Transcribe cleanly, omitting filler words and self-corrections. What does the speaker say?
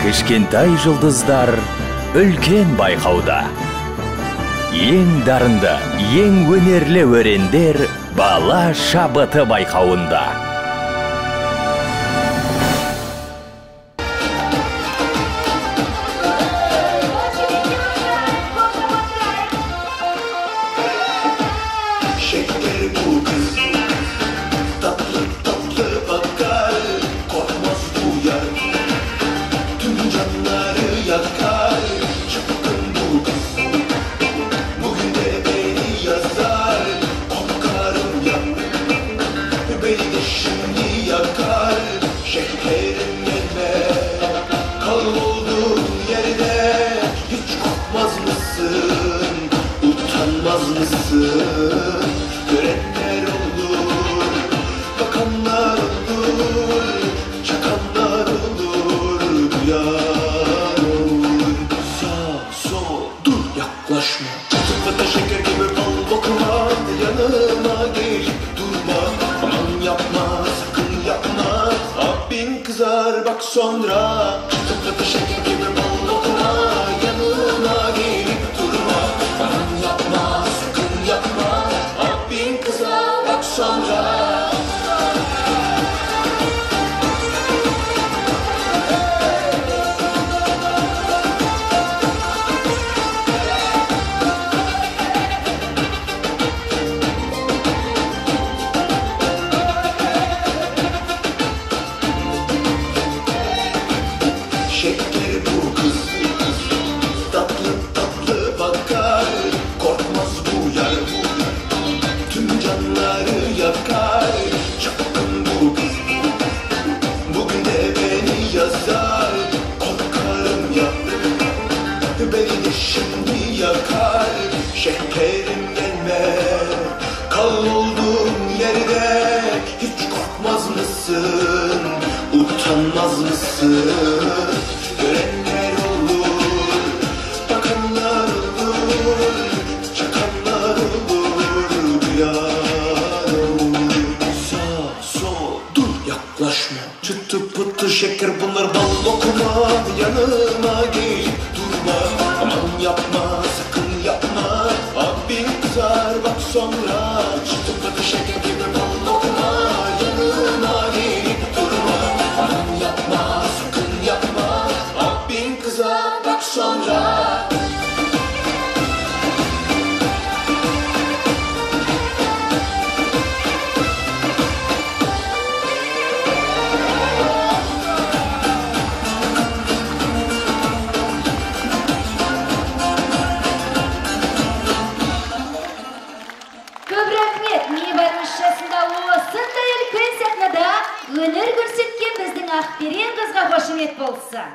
Кішкентай жұлдыздар үлкен байқауда. Ең дарынды, ең өнерлі өрендер бала шабыты байқауында. Görenler olur, bakanlar olur, çakanlar olur, duyan olur. Sağ, sol, dur, yaklaşma. Tıpkı şeker gibi bal bakma, yanıma gelip durma. Aman yapma, sakın yapma, abin kızar bak sonra. Tıpkı şeker gibi bal bakma, yanıma gelip durma. Aman yapma, sakın yapma, abin kızar bak sonra. Şeker bu kız, tatlı tatlı bakar, korkmaz bu yar bu, tüm canları yakar. Çapkın bu kız, bugün de beni yazar, korkarım ya, beni de şimdi yakar. Şekerim gelme, kal olduğum yerde, hiç korkmaz mısın, utanmaz mısın? Görenler olur, bakanlar olur, çakanlar olur, duyan olur. Sağ, sol, dur, yaklaşma. Çıtı pıtı şeker bunlar bal lokma, yanıma gelip durma. Aman yapma, sakın yapma, abin kızar bak sonra. Çıtı pıtı şeker gibi bal lokma, yanıma gelip durma. Aman yapma, sakın yapma, abin kızar bak sonra. Көп рахмет, міне барымызшасында осындай үлкен сахнада өнер көрсеткен біздің Ақберен қызға қошемет болсын.